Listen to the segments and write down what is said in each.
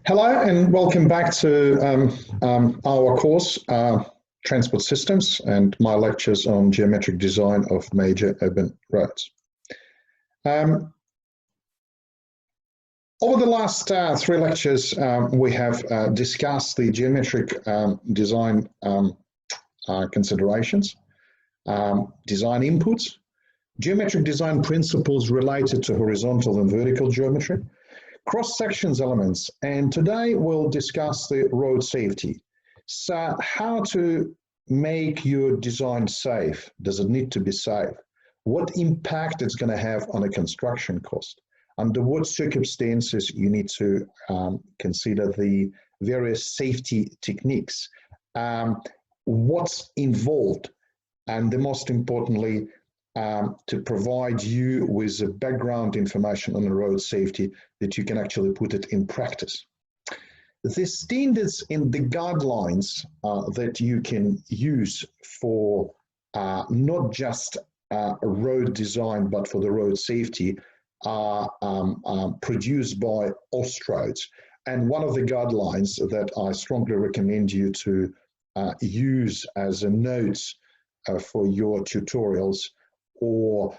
Hello and welcome back to our course, Transport Systems, and my lectures on geometric design of major urban roads. Over the last three lectures, we have discussed the geometric design considerations, design inputs, geometric design principles related to horizontal and vertical geometry, cross-sections elements, and today we'll discuss the road safety. So how to make your design safe? Does it need to be safe? What impact it's going to have on a construction cost? Under what circumstances you need to consider the various safety techniques? What's involved? And the most importantly, to provide you with the background information on the road safety that you can actually put it in practice. The standards and the guidelines that you can use for not just road design, but for the road safety are produced by Austroads. And one of the guidelines that I strongly recommend you to use as a notes for your tutorials or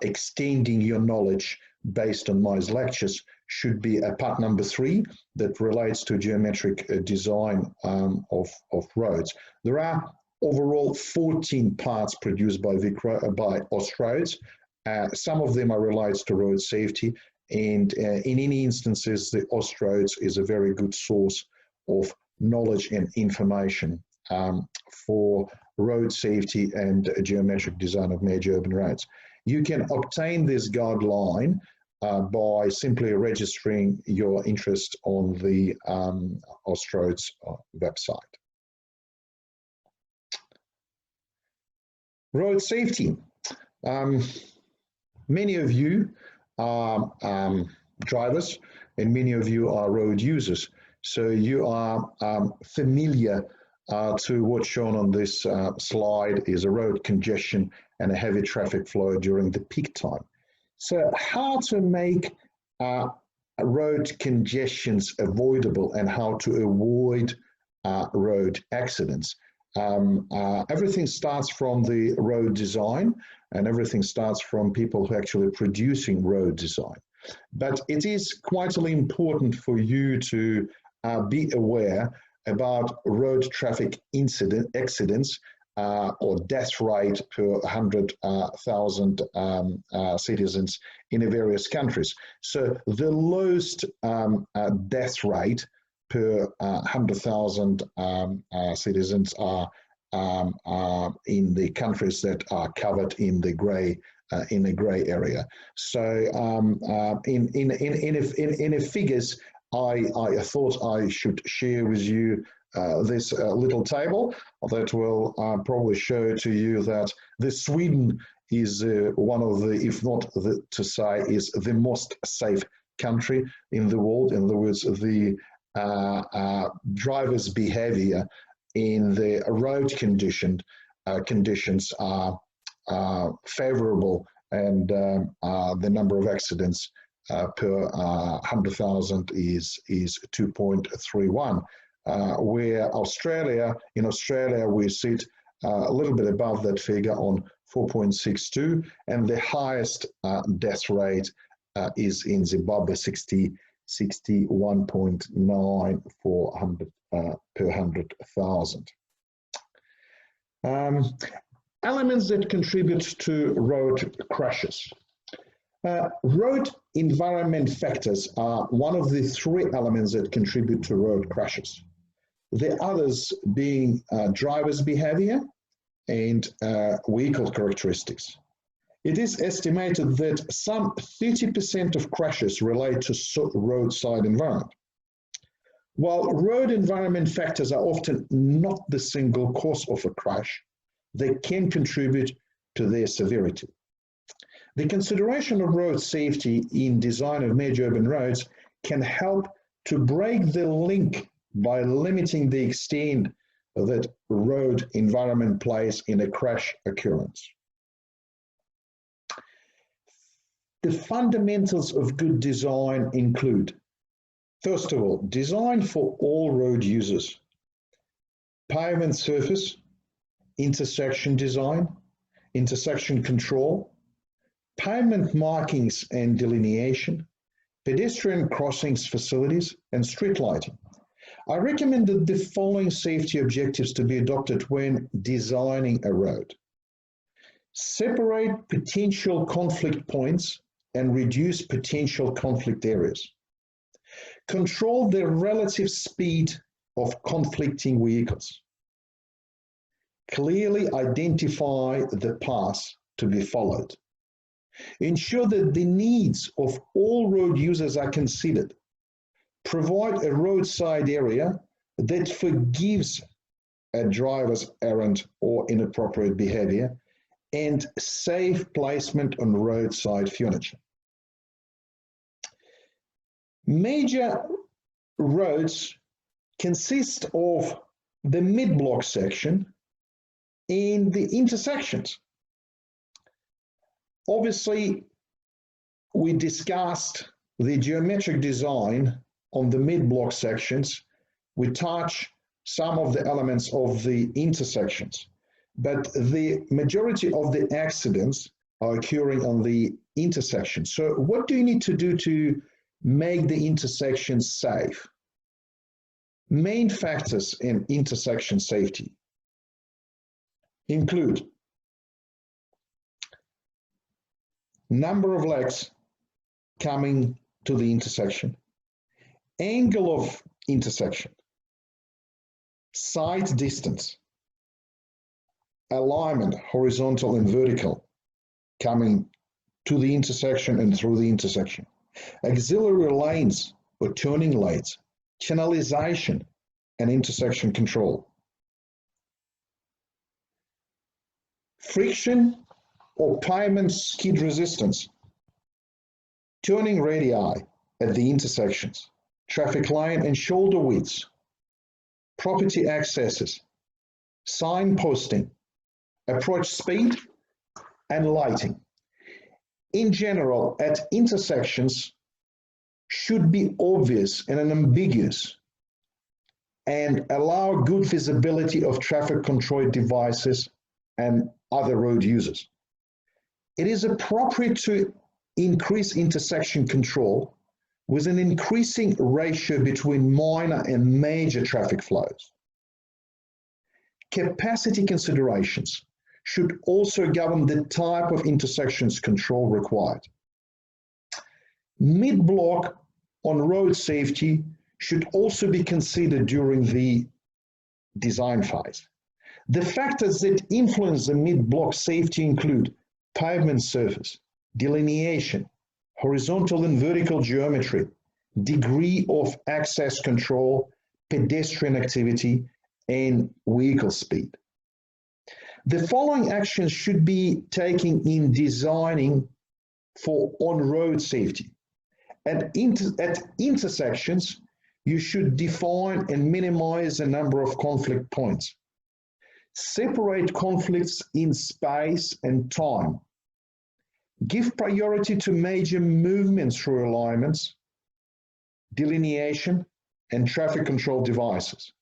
extending your knowledge based on my lectures should be a part number 3 that relates to geometric design of roads. There are overall 14 parts produced by Austroads. Some of them are related to road safety, and in any instances, the Austroads is a very good source of knowledge and information for road safety and geometric design of major urban roads. You can obtain this guideline by simply registering your interest on the Austroads website. Road safety. Many of you are drivers and many of you are road users. So you are familiar to what's shown on this slide is a road congestion and a heavy traffic flow during the peak time. So how to make road congestions avoidable and how to avoid road accidents. Everything starts from the road design and everything starts from people who are actually producing road design. But it is quite important for you to be aware about road traffic accidents or death rate per 100,000 citizens in the various countries. So the lowest death rate per 100,000 citizens are in the countries that are covered in the grey area. So in the figures, I thought I should share with you this little table that will probably show to you that Sweden is one of the, if not to say, is the most safe country in the world. In other words, the driver's behavior in the road conditions are favorable, and the number of accidents per 100,000 is 2.31, where in Australia we sit a little bit above that figure on 4.62, and the highest death rate is in Zimbabwe, 61.9 per 100,000. Elements that contribute to road crashes. Road environment factors are one of the 3 elements that contribute to road crashes. The others being driver's behavior and vehicle characteristics. It is estimated that some 30% of crashes relate to roadside environment. While road environment factors are often not the single cause of a crash, they can contribute to their severity. The consideration of road safety in design of major urban roads can help to break the link by limiting the extent that road environment plays in a crash occurrence. The fundamentals of good design include First of all, design for all road users. Pavement surface, intersection design, intersection control, pavement markings and delineation, pedestrian crossings facilities, and street lighting. I recommended the following safety objectives to be adopted when designing a road. Separate potential conflict points and reduce potential conflict areas. Control the relative speed of conflicting vehicles. Clearly identify the path to be followed. Ensure that the needs of all road users are considered. Provide a roadside area that forgives a driver's errant or inappropriate behavior, and safe placement on roadside furniture. Major roads consist of the mid-block section and the intersections. Obviously, we discussed the geometric design on the mid-block sections. We touch some of the elements of the intersections, but the majority of the accidents are occurring on the intersection. So what do you need to do to make the intersection safe? Main factors in intersection safety include number of legs coming to the intersection, angle of intersection, sight distance, alignment, horizontal and vertical, coming to the intersection and through the intersection, auxiliary lanes or turning lanes, channelization and intersection control, friction or pavement skid resistance, turning radii at the intersections, traffic lane and shoulder widths, property accesses, signposting, approach speed, and lighting. In general, at intersections should be obvious and unambiguous and allow good visibility of traffic control devices and other road users. It is appropriate to increase intersection control with an increasing ratio between minor and major traffic flows. Capacity considerations should also govern the type of intersections control required. Mid-block on road safety should also be considered during the design phase. The factors that influence the mid-block safety include pavement surface, delineation, horizontal and vertical geometry, degree of access control, pedestrian activity, and vehicle speed. The following actions should be taken in designing for on-road safety. At intersections, you should define and minimize the number of conflict points. Separate conflicts in space and time. Give priority to major movements through alignments, delineation, and traffic control devices.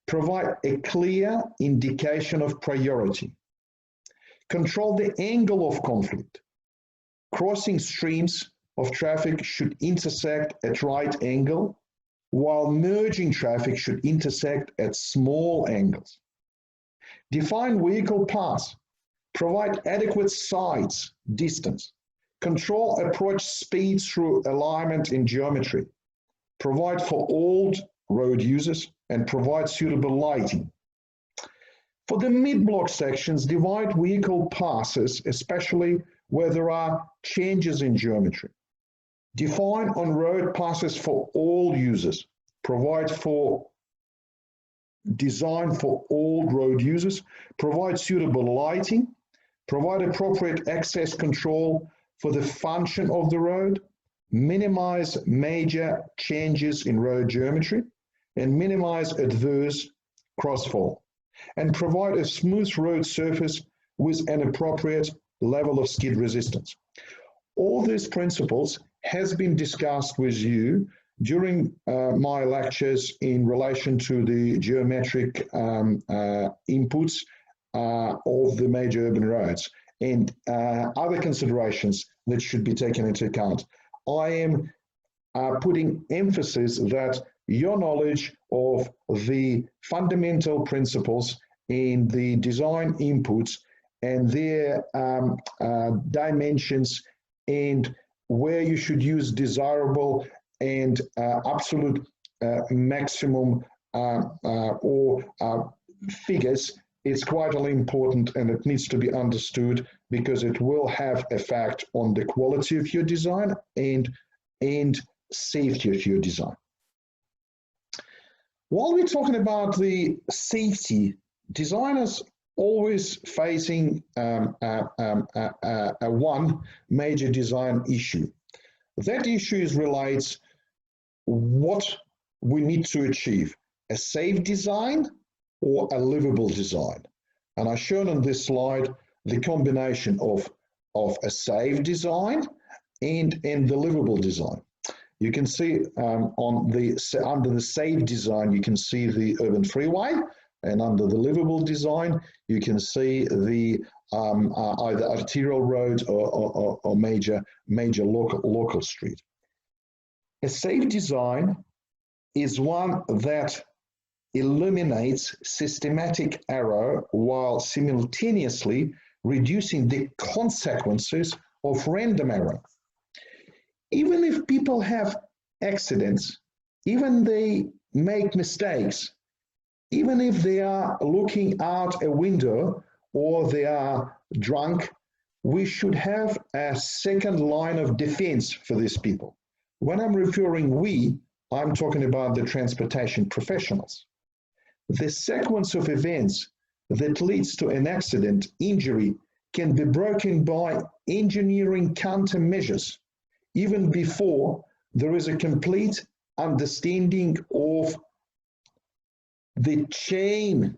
Provide a clear indication of priority. Control the angle of conflict. Crossing streams of traffic should intersect at right angle, while merging traffic should intersect at small angles. Define vehicle paths. Provide adequate sights distance. Control approach speed through alignment in geometry. Provide for all road users and provide suitable lighting. For the mid-block sections, divide vehicle passes, especially where there are changes in geometry. Define on-road passes for all users. Provide for design for all road users. Provide suitable lighting. Provide appropriate access control for the function of the road. Minimize major changes in road geometry and minimize adverse crossfall. And provide a smooth road surface with an appropriate level of skid resistance. All these principles has been discussed with you during my lectures in relation to the geometric inputs of the major urban roads and other considerations that should be taken into account. I am putting emphasis that your knowledge of the fundamental principles in the design inputs and their dimensions and where you should use desirable and absolute maximum or figures, it's quite important, and it needs to be understood because it will have effect on the quality of your design and safety of your design. While we're talking about the safety, designers always facing one major design issue. That issue relates what we need to achieve, a safe design or a livable design. And I've shown on this slide the combination of a safe design and the livable design. You can see under the safe design, you can see the urban freeway, and under the livable design, you can see the either arterial roads or major local street. A safe design is one that eliminates systematic error while simultaneously reducing the consequences of random error. Even if people have accidents, even they make mistakes, even if they are looking out a window or they are drunk, we should have a second line of defense for these people. When I'm referring we, I'm talking about the transportation professionals. The sequence of events that leads to an accident, injury, can be broken by engineering countermeasures, even before there is a complete understanding of the chain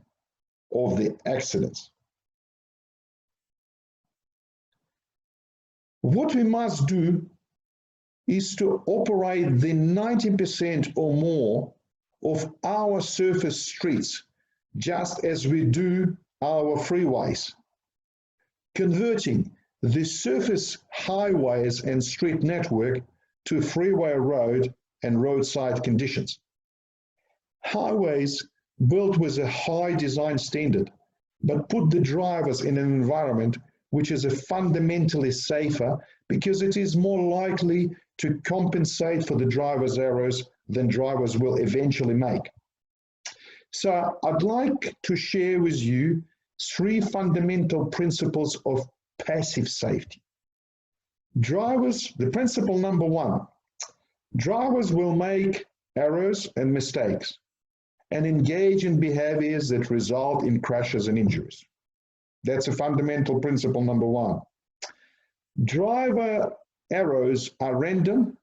of the accidents. What we must do is to operate the 90% or more of our surface streets, just as we do our freeways, converting the surface highways and street network to freeway road and roadside conditions. Highways built with a high design standard, but put the drivers in an environment which is fundamentally safer because it is more likely to compensate for the driver's errors than drivers will eventually make. So I'd like to share with you 3 fundamental principles of passive safety. Drivers, the principle number 1, drivers will make errors and mistakes and engage in behaviors that result in crashes and injuries. That's a fundamental principle number 1. Driver errors are random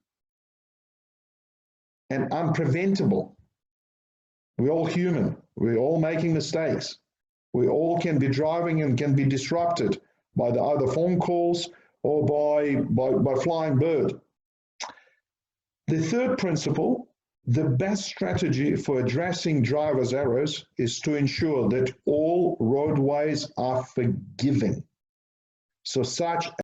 and unpreventable. We're all human. We're all making mistakes. We all can be driving and can be disrupted by the either phone calls or by flying bird. The third principle, the best strategy for addressing drivers' errors is to ensure that all roadways are forgiving. So such